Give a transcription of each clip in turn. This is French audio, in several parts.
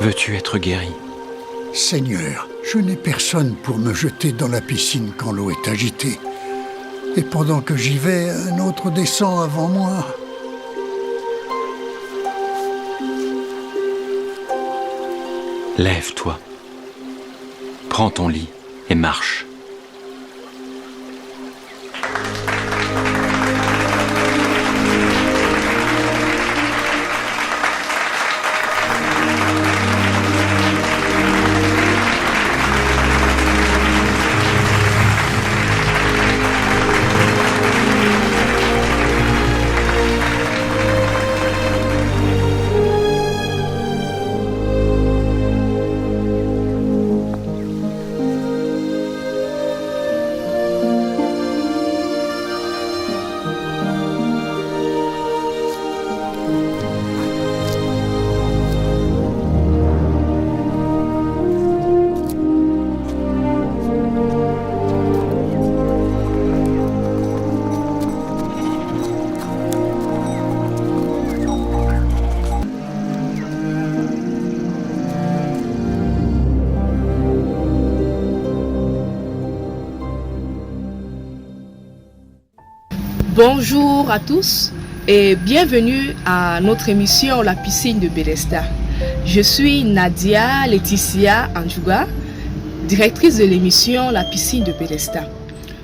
Veux-tu être guéri? Seigneur, je n'ai personne pour me jeter dans la piscine quand l'eau est agitée. Et pendant que j'y vais, un autre descend avant moi. Lève-toi, prends ton lit et marche. Bonjour à tous et bienvenue à notre émission La piscine de Bethesda. Je suis Nadia Laetitia Anjouga, directrice de l'émission La piscine de Bethesda.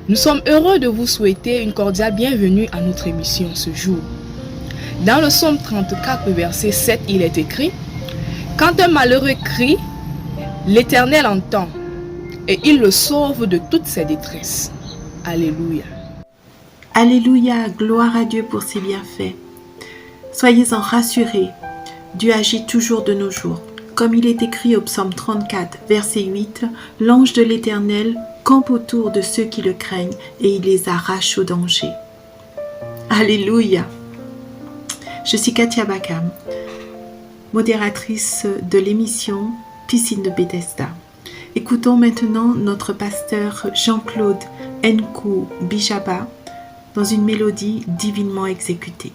Nous sommes heureux de vous souhaiter une cordiale bienvenue à notre émission ce jour. Dans le psaume 34, verset 7, il est écrit « Quand un malheureux crie, l'Éternel entend et il le sauve de toutes ses détresses. » Alléluia. Alléluia, gloire à Dieu pour ses bienfaits. Soyez-en rassurés, Dieu agit toujours de nos jours. Comme il est écrit au psaume 34, verset 8, « L'ange de l'Éternel campe autour de ceux qui le craignent et il les arrache au danger. » Alléluia. Je suis Katia Bakam, modératrice de l'émission Piscine de Bethesda. Écoutons maintenant notre pasteur Jean-Claude Nkou Bijaba dans une mélodie divinement exécutée.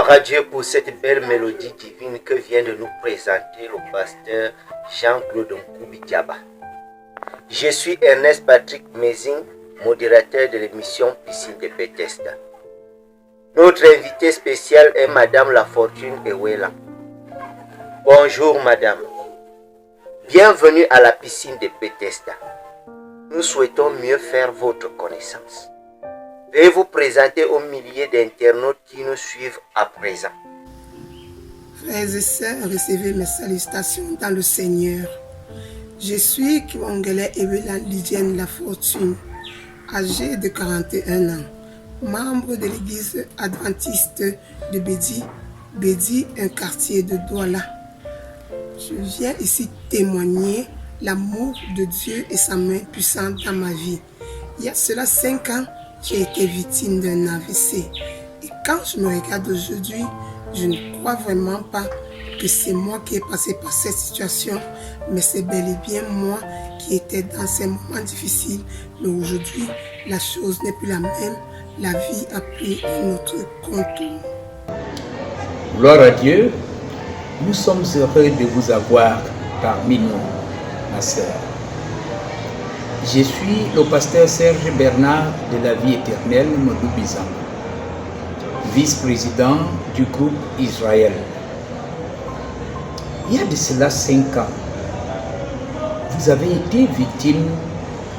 Gloire à Dieu pour cette belle mélodie divine que vient de nous présenter le pasteur Jean-Claude Nkoubi-Diaba. Je suis Ernest Patrick Mézing, modérateur de l'émission Piscine de Bethesda. Notre invitée spéciale est Madame Lafortune Ewela. Bonjour Madame. Bienvenue à la Piscine de Bethesda. Nous souhaitons mieux faire votre connaissance. Veuillez vous présenter aux milliers d'internautes qui nous suivent à présent. Frères et sœurs, recevez mes salutations dans le Seigneur. Je suis Kiwangele Ewela Lydienne Lafortune, âgée de 41 ans, membre de l'église adventiste de Bédi, un quartier de Douala. Je viens ici témoigner l'amour de Dieu et sa main puissante dans ma vie. Il y a cela 5 ans, j'ai été victime d'un AVC. Et quand je me regarde aujourd'hui, je ne crois vraiment pas que c'est moi qui ai passé par cette situation, mais c'est bel et bien moi qui étais dans ces moments difficiles. Mais aujourd'hui, la chose n'est plus la même. La vie a pris un autre contour. Gloire à Dieu, nous sommes heureux de vous avoir parmi nous, ma sœur. Je suis le pasteur Serge Bernard de la vie éternelle Modou-Bizan, vice-président du groupe Israël. Il y a de cela 5 ans, vous avez été victime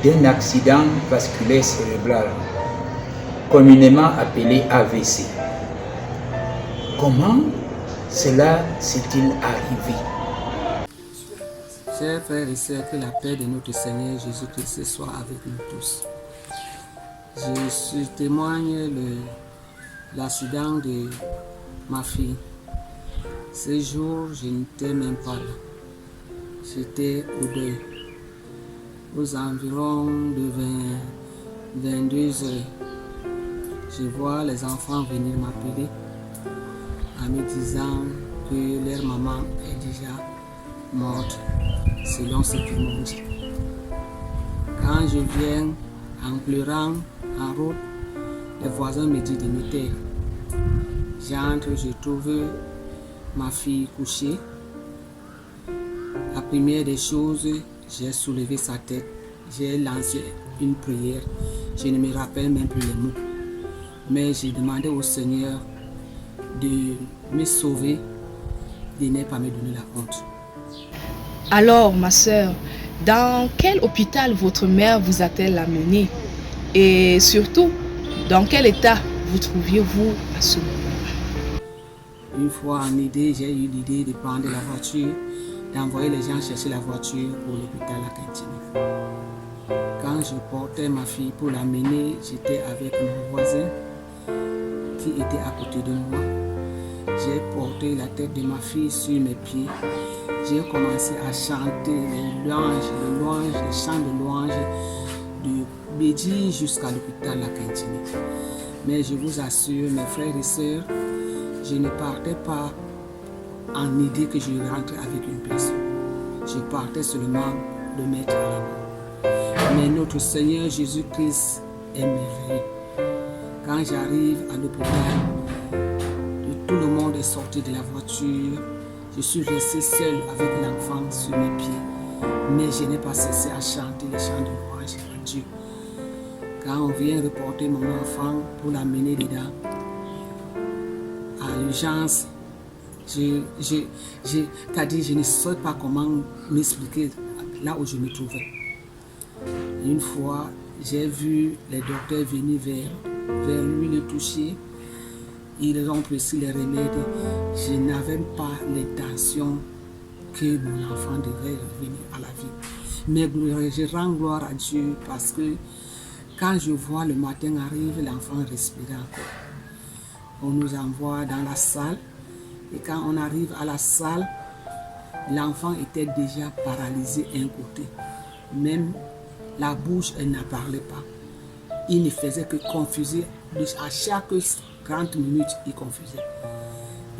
d'un accident vasculaire cérébral, communément appelé AVC. Comment cela s'est-il arrivé? Chers frères et sœurs, que la paix de notre Seigneur Jésus-Christ soit avec nous tous. Je témoigne de l'accident de ma fille. Ce jour, je n'étais même pas là. J'étais au deuil. Aux environs de 22 heures, je vois les enfants venir m'appeler en me disant que leur maman est déjà morte, selon ce qu'ils m'ont dit. Quand je viens en pleurant en route, les voisins me disent de me taire. J'entre, je trouve ma fille couchée. La première des choses, j'ai soulevé sa tête, j'ai lancé une prière. Je ne me rappelle même plus les mots. Mais j'ai demandé au Seigneur de me sauver, de ne pas me donner la honte. Alors, ma sœur, dans quel hôpital votre mère vous a-t-elle amené? Et surtout, dans quel état vous trouviez-vous à ce moment? Une fois en idée, j'ai eu l'idée de prendre la voiture, d'envoyer les gens chercher la voiture pour l'hôpital à Quintini. Quand je portais ma fille pour l'amener, j'étais avec mon voisin qui était à côté de moi. J'ai porté la tête de ma fille sur mes pieds. J'ai commencé à chanter les chants de louanges de Bédi jusqu'à l'hôpital à Quintini. Mais je vous assure, mes frères et sœurs, je ne partais pas en idée que je rentrais avec une personne. Je partais seulement de mettre à la mort. Mais notre Seigneur Jésus-Christ est merveilleux. Quand j'arrive à l'hôpital, tout le monde est sorti de la voiture. Je suis resté seul avec l'enfant sur mes pieds. Mais je n'ai pas cessé à chanter les chants de louange à Dieu. Quand on vient reporter mon enfant pour l'amener dedans, à l'urgence, c'est-à-dire je ne sais pas comment m'expliquer là où je me trouvais. Une fois, j'ai vu les docteurs venir vers lui le toucher. Ils ont pris les remèdes. Je n'avais pas l'intention que mon enfant devait revenir à la vie. Mais je rends gloire à Dieu parce que quand je vois le matin arrive, l'enfant respirait encore. On nous envoie dans la salle et quand on arrive à la salle, l'enfant était déjà paralysé d'un côté. Même la bouche, elle ne parlait pas. Il ne faisait que confuser. À chaque 30 minutes, il confusait.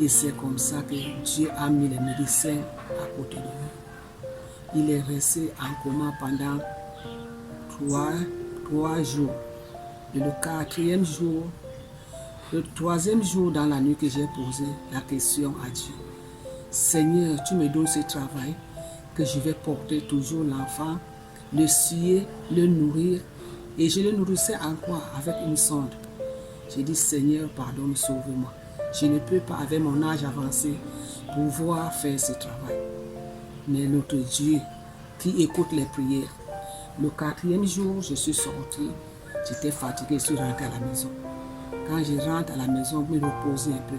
Et c'est comme ça que Dieu a mis les médecins à côté de nous. Il est resté en coma pendant 3 jours. Et le 4e jour, Le troisième jour dans la nuit que j'ai posé la question à Dieu. Seigneur, tu me donnes ce travail que je vais porter toujours l'enfant, le suer, le nourrir. Et je le nourrissais en quoi? Avec une sonde. J'ai dit, Seigneur, pardonne, sauve-moi. Je ne peux pas, avec mon âge avancé, pouvoir faire ce travail. Mais notre Dieu, qui écoute les prières. Le quatrième jour, je suis sorti. J'étais fatigué, je suis rentré à la maison. Quand je rentre à la maison, me reposer un peu.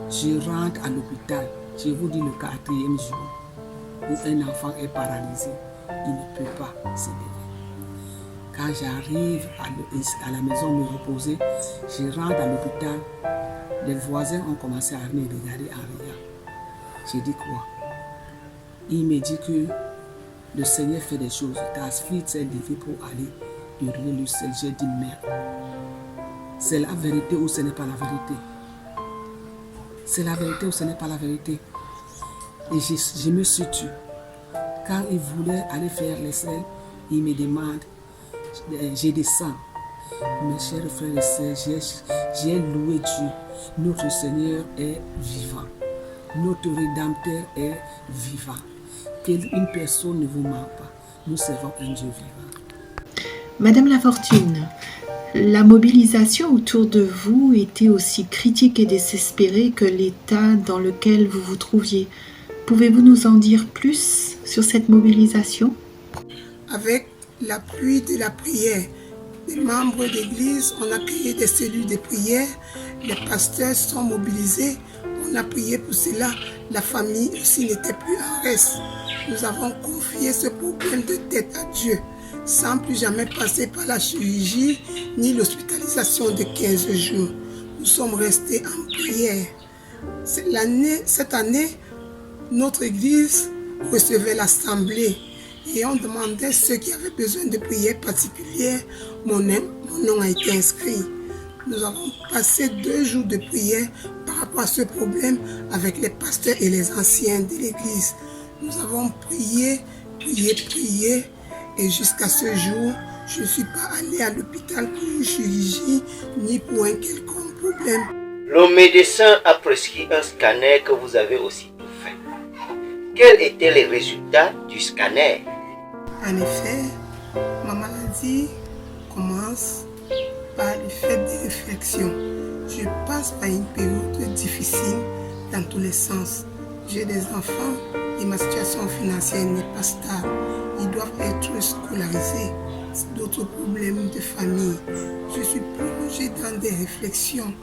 Je rentre à l'hôpital. Je vous dis le quatrième jour où un enfant est paralysé. Il ne peut pas se lever. Quand j'arrive à la maison me reposer, je rentre à l'hôpital. Les voisins ont commencé à venir regarder en riant. J'ai dit quoi? Il me dit que le Seigneur fait des choses. Ta fille s'est levée pour aller hurler le ciel. J'ai dit merde. C'est la vérité ou ce n'est pas la vérité? C'est la vérité ou ce n'est pas la vérité? Et je me suis tué. Quand il voulait aller faire les selles, il me demande, je descends. Mes chers frères et sœurs, j'ai loué Dieu. Notre Seigneur est vivant. Notre Rédempteur est vivant. Qu'une personne ne vous ment pas. Nous servons un Dieu vivant. Madame Lafortune, la mobilisation autour de vous était aussi critique et désespérée que l'état dans lequel vous vous trouviez. Pouvez-vous nous en dire plus sur cette mobilisation? Avec l'appui de la prière, les membres d'église, on a créé des cellules de prière, les pasteurs sont mobilisés, on a prié pour cela, la famille aussi n'était plus en reste. Nous avons confié ce problème de tête à Dieu, sans plus jamais passer par la chirurgie ni l'hospitalisation de 15 jours. Nous sommes restés en prière. Cette année, notre église recevait l'assemblée et on demandait ceux qui avaient besoin de prières particulières. Mon nom a été inscrit. Nous avons passé 2 jours de prière par rapport à ce problème avec les pasteurs et les anciens de l'église. Nous avons prié et jusqu'à ce jour, je ne suis pas allé à l'hôpital pour une chirurgie ni pour un quelconque problème. Le médecin a prescrit un scanner que vous avez aussitôt fait. Quels étaient les résultats du scanner? En effet, ma maladie commence par le fait des réflexions. Je passe par une période difficile dans tous les sens. J'ai des enfants et ma situation financière n'est pas stable. Ils doivent être scolarisés. D'autres problèmes de famille. Je suis plongée dans des réflexions.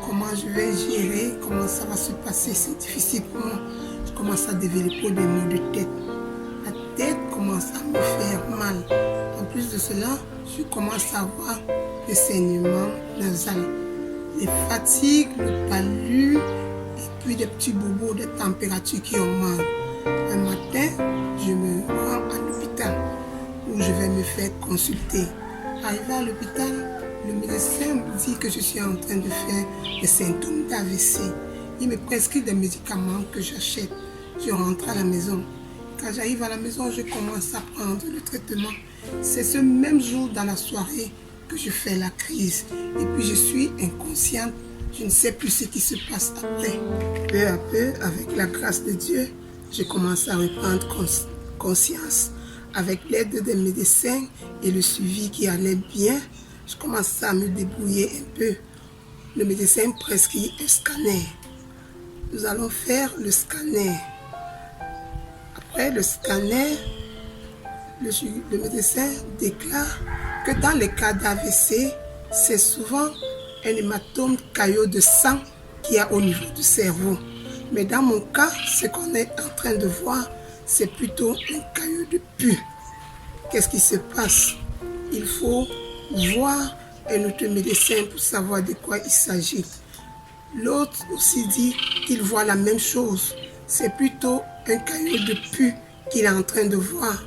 Comment je vais gérer, comment ça va se passer, c'est difficile pour moi. Je commence à développer des maux de tête. La tête commence à me faire mal. En plus de cela, je commence à avoir des saignements nasales, les fatigues, le palud, et puis des petits bobos de température qui augmentent. Un matin, je me rends à l'hôpital où je vais me faire consulter. Arrivé à l'hôpital, le médecin me dit que je suis en train de faire des symptômes d'AVC. Il me prescrit des médicaments que j'achète. Je rentre à la maison. Quand j'arrive à la maison, je commence à prendre le traitement. C'est ce même jour dans la soirée que je fais la crise. Et puis je suis inconsciente. Je ne sais plus ce qui se passe après. Peu à peu, avec la grâce de Dieu, je commence à reprendre conscience. Avec l'aide des médecins et le suivi qui allait bien, je commence à me débrouiller un peu. Le médecin prescrit un scanner. Nous allons faire le scanner. Après le scanner, le médecin déclare que dans les cas d'AVC, c'est souvent un hématome caillot de sang qu'il y a au niveau du cerveau. Mais dans mon cas, ce qu'on est en train de voir, c'est plutôt un caillot de pus. Qu'est-ce qui se passe? Il faut voir un autre médecin pour savoir de quoi il s'agit. L'autre aussi dit qu'il voit la même chose. C'est plutôt un caillot de pus qu'il est en train de voir.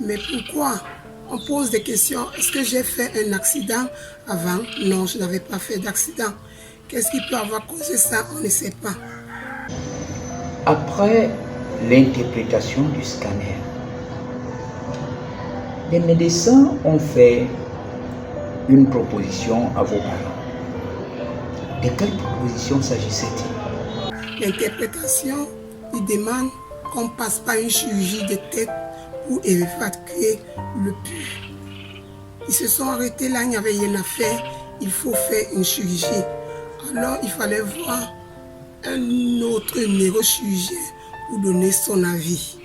Mais pourquoi? On pose des questions. Est-ce que j'ai fait un accident avant? Non, je n'avais pas fait d'accident. Qu'est-ce qui peut avoir causé ça? On ne sait pas. Après l'interprétation du scanner, les médecins ont fait une proposition à vos parents. De quelle proposition s'agissait-il? L'interprétation, il demande qu'on passe par une chirurgie de tête pour évacuer le pus. Ils se sont arrêtés là, il n'y avait rien à faire, il faut faire une chirurgie. Alors il fallait voir un autre neurochirurgien pour donner son avis.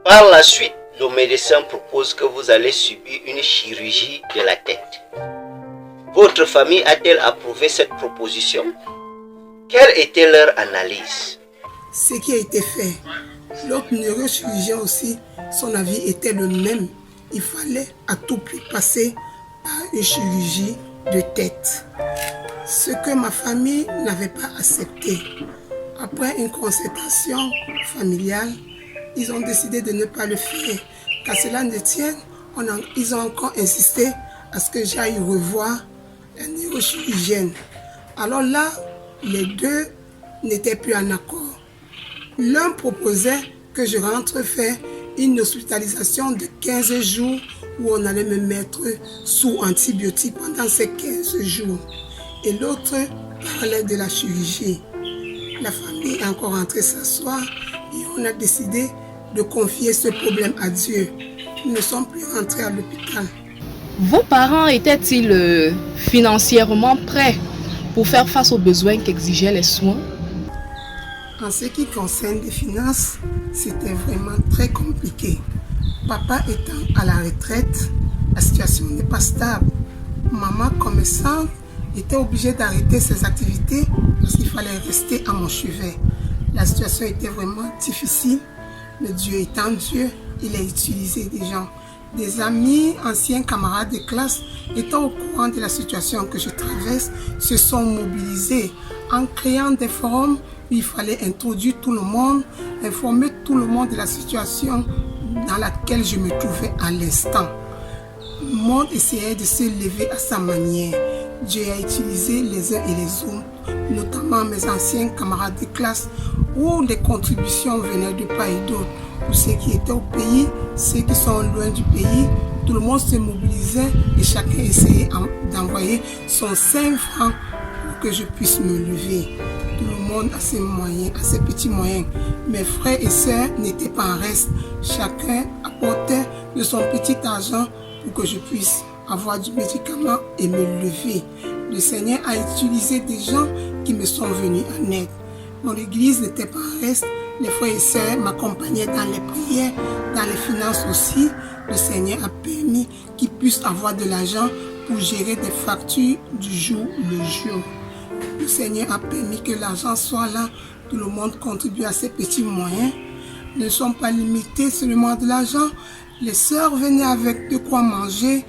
Par la suite, le médecin propose que vous allez subir une chirurgie de la tête. Votre famille a-t-elle approuvé cette proposition? Quelle était leur analyse? Ce qui a été fait, l'autre neurochirurgien aussi, son avis était le même. Il fallait à tout prix passer par une chirurgie de tête. Ce que ma famille n'avait pas accepté. Après une concertation familiale, ils ont décidé de ne pas le faire. Qu'à cela ne tienne, ils ont encore insisté à ce que j'aille revoir un neurochirurgien. Alors là, les deux n'étaient plus en accord. L'un proposait que je rentre faire une hospitalisation de 15 jours où on allait me mettre sous antibiotiques pendant ces 15 jours. Et l'autre parlait de la chirurgie. La famille est encore rentrée s'asseoir et on a décidé de confier ce problème à Dieu. Nous ne sommes plus rentrés à l'hôpital. Vos parents étaient-ils financièrement prêts pour faire face aux besoins qu'exigeaient les soins? En ce qui concerne les finances, c'était vraiment très compliqué. Papa étant à la retraite, la situation n'est pas stable. Maman, commerçante, était obligée d'arrêter ses activités parce qu'il fallait rester à mon chevet. La situation était vraiment difficile, mais Dieu étant Dieu, il a utilisé des gens. Des amis, anciens camarades de classe, étant au courant de la situation que je traverse, se sont mobilisés en créant des forums où il fallait introduire tout le monde, informer tout le monde de la situation dans laquelle je me trouvais à l'instant. Le monde essayait de se lever à sa manière. Dieu a utilisé les uns et les autres, notamment mes anciens camarades de classe, où des contributions venaient de part et d'autre. Pour ceux qui étaient au pays, ceux qui sont loin du pays, tout le monde se mobilisait et chacun essayait d'envoyer son 5 francs pour que je puisse me lever. Tout le monde a ses moyens, a ses petits moyens. Mes frères et sœurs n'étaient pas en reste. Chacun apportait de son petit argent pour que je puisse avoir du médicament et me lever. Le Seigneur a utilisé des gens qui me sont venus en aide. Mon église n'était pas en reste. Les frères et sœurs m'accompagnaient dans les prières, dans les finances aussi. Le Seigneur a permis qu'ils puissent avoir de l'argent pour gérer des factures du jour le jour. Le Seigneur a permis que l'argent soit là. Tout le monde contribue à ses petits moyens. Ne sont pas limités seulement de l'argent. Les sœurs venaient avec de quoi manger,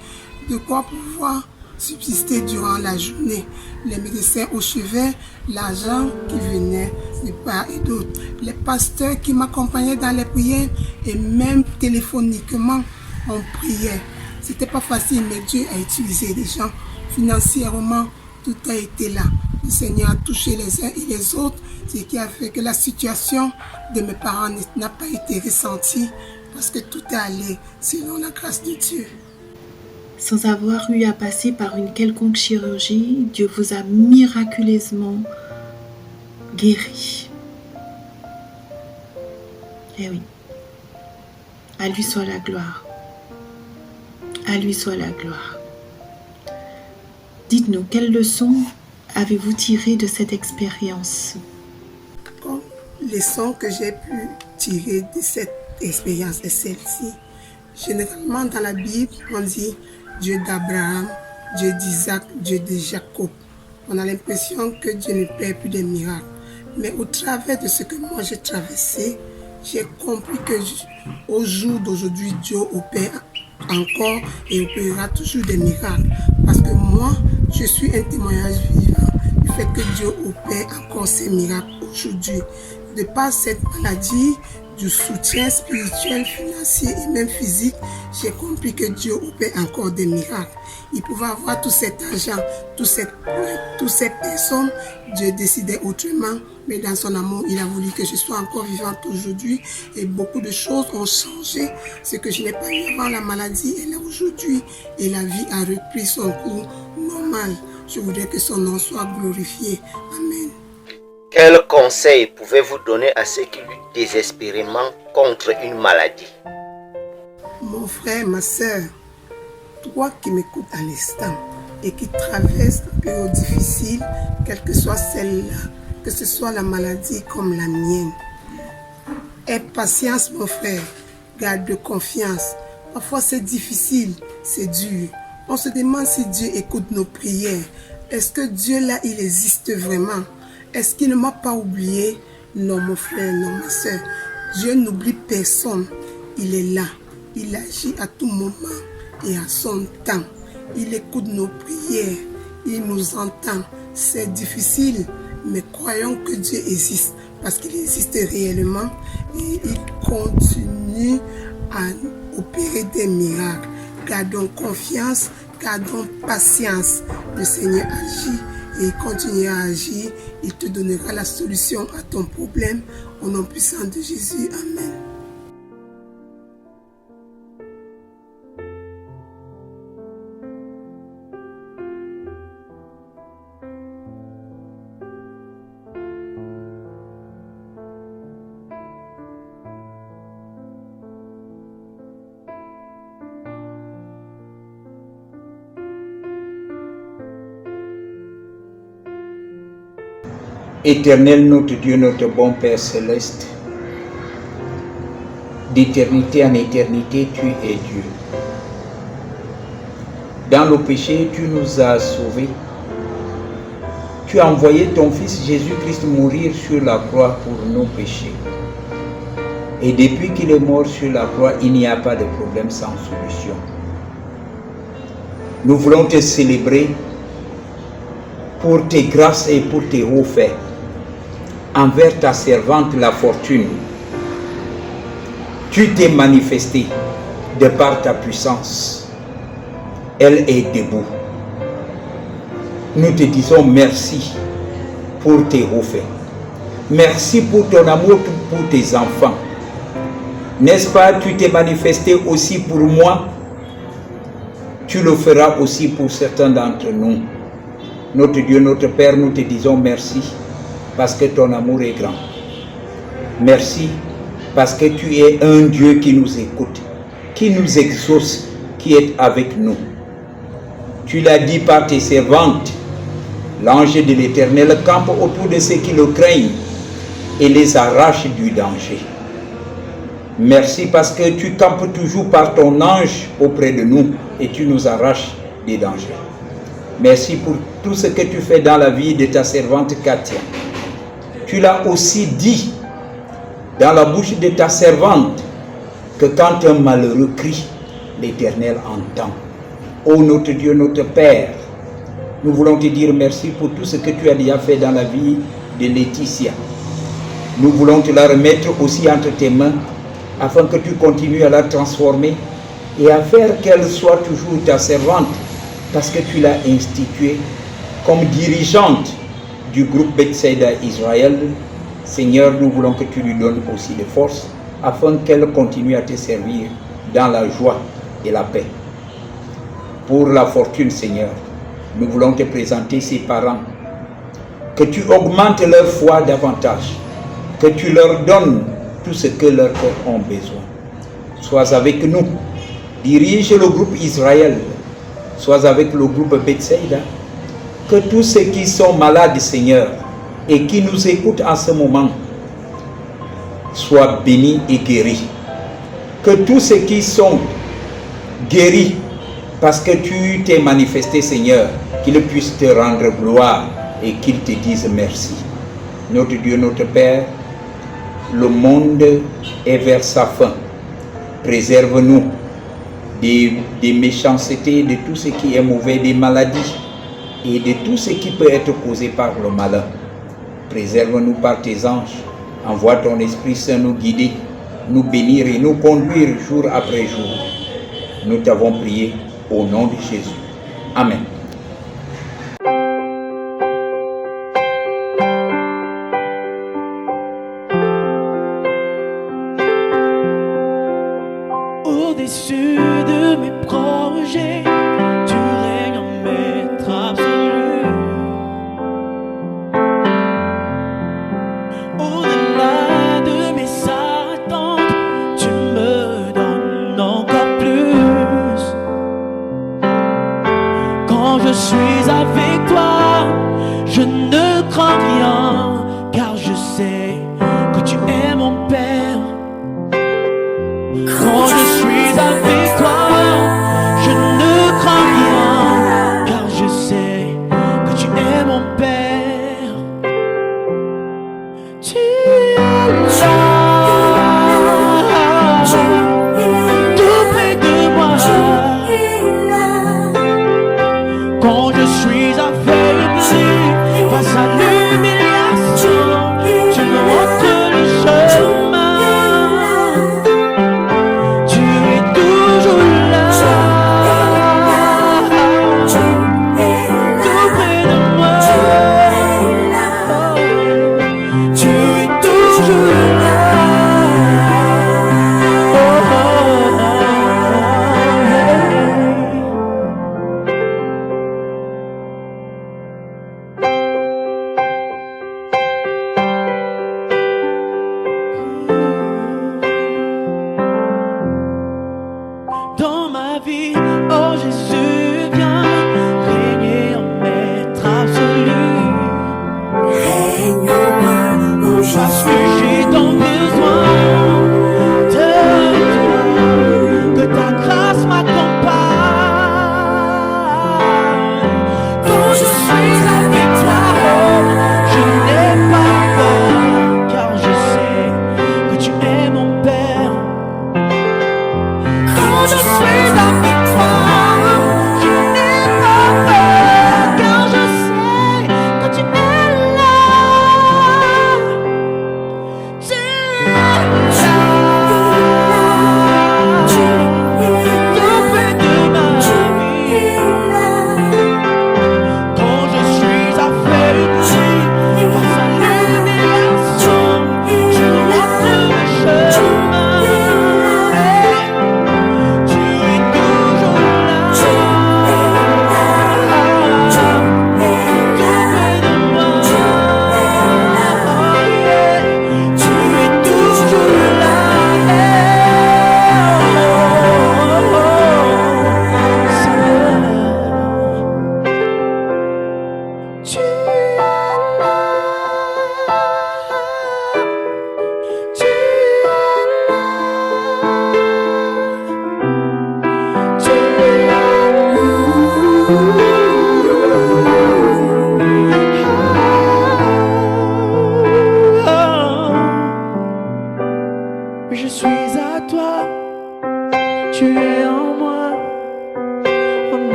de quoi pouvoir subsister durant la journée. Les médecins au chevet, l'argent qui venait de part et d'autre. Les pasteurs qui m'accompagnaient dans les prières et même téléphoniquement, on priait. C'était pas facile, mais Dieu a utilisé des gens. Financièrement, tout a été là. Le Seigneur a touché les uns et les autres, ce qui a fait que la situation de mes parents n'a pas été ressentie parce que tout est allé selon la grâce de Dieu. Sans avoir eu à passer par une quelconque chirurgie, Dieu vous a miraculeusement guéri. Eh oui, à lui soit la gloire. À lui soit la gloire. Dites-nous, quelle leçon avez-vous tiré de cette expérience? Comme leçon que j'ai pu tirer de cette expérience est celle-ci. Généralement dans la Bible, on dit Dieu d'Abraham, Dieu d'Isaac, Dieu de Jacob. On a l'impression que Dieu ne perd plus de miracles. Mais au travers de ce que moi j'ai traversé, j'ai compris que au jour d'aujourd'hui, Dieu opère encore et opérera toujours des miracles. Parce que moi, je suis un témoignage vivant du fait que Dieu opère encore ces miracles aujourd'hui. De par cette maladie, du soutien spirituel, financier et même physique, j'ai compris que Dieu opère encore des miracles. Il pouvait avoir tout cet argent, toutes ces personnes, Dieu décidait autrement, mais dans son amour, il a voulu que je sois encore vivante aujourd'hui et beaucoup de choses ont changé. Ce que je n'ai pas eu avant la maladie est là aujourd'hui et la vie a repris son cours normal. Je voudrais que son nom soit glorifié. Amen. Quel conseil pouvez-vous donner à ceux qui luttent désespérément contre une maladie? Mon frère, ma soeur, toi qui m'écoutes à l'instant et qui traverses une période difficile, quelle que soit celle-là, que ce soit la maladie comme la mienne, aie patience, mon frère, garde confiance. Parfois c'est difficile, c'est dur. On se demande si Dieu écoute nos prières. Est-ce que Dieu là, il existe vraiment? Est-ce qu'il ne m'a pas oublié? Non, mon frère, non, ma soeur. Dieu n'oublie personne. Il est là. Il agit à tout moment et à son temps. Il écoute nos prières. Il nous entend. C'est difficile, mais croyons que Dieu existe parce qu'il existe réellement et il continue à opérer des miracles. Gardons confiance, gardons patience. Le Seigneur agit et il continue à agir. Il te donnera la solution à ton problème. Au nom puissant de Jésus. Amen. Éternel notre Dieu, notre bon Père céleste, d'éternité en éternité, tu es Dieu. Dans le péché, tu nous as sauvés. Tu as envoyé ton Fils Jésus-Christ mourir sur la croix pour nos péchés. Et depuis qu'il est mort sur la croix, il n'y a pas de problème sans solution. Nous voulons te célébrer pour tes grâces et pour tes hauts faits envers ta servante la fortune. Tu t'es manifesté de par ta puissance. Elle est debout. Nous te disons merci pour tes hauts faits. Merci pour ton amour pour tes enfants. N'est-ce pas, tu t'es manifesté aussi pour moi. Tu le feras aussi pour certains d'entre nous. Notre Dieu, notre Père, nous te disons merci parce que ton amour est grand. Merci parce que tu es un Dieu qui nous écoute, qui nous exauce, qui est avec nous. Tu l'as dit par tes servantes, l'ange de l'Éternel campe autour de ceux qui le craignent et les arrache du danger. Merci parce que tu campes toujours par ton ange auprès de nous et tu nous arraches des dangers. Merci pour tout ce que tu fais dans la vie de ta servante Katia. Tu l'as aussi dit dans la bouche de ta servante que quand un malheureux crie, l'Éternel entend. Ô notre Dieu, notre Père, nous voulons te dire merci pour tout ce que tu as déjà fait dans la vie de Laetitia. Nous voulons te la remettre aussi entre tes mains afin que tu continues à la transformer et à faire qu'elle soit toujours ta servante parce que tu l'as instituée comme dirigeante du groupe Bethsaida Israël. Seigneur, nous voulons que tu lui donnes aussi des forces afin qu'elle continue à te servir dans la joie et la paix. Pour la fortune, Seigneur, nous voulons te présenter ses parents. Que tu augmentes leur foi davantage. Que tu leur donnes tout ce que leurs cœurs ont besoin. Sois avec nous. Dirige le groupe Israël. Sois avec le groupe Bethsaida. Que tous ceux qui sont malades, Seigneur, et qui nous écoutent en ce moment, soient bénis et guéris. Que tous ceux qui sont guéris, parce que tu t'es manifesté, Seigneur, qu'ils puissent te rendre gloire et qu'ils te disent merci. Notre Dieu, notre Père, le monde est vers sa fin. Préserve-nous des méchancetés, de tout ce qui est mauvais, des maladies et de tout ce qui peut être causé par le malin. Préserve-nous par tes anges. Envoie ton Esprit Saint nous guider, nous bénir et nous conduire jour après jour. Nous t'avons prié au nom de Jésus. Amen. Au-dessus de mes projets, tu règnes en maître absolu. suis avec toi, je ne crains rien, car je sais que tu es mon Père. Quand je suis avec toi, je ne crains rien, car je sais que tu es mon Père. Tu es là, tout près de moi. Quand je suis avec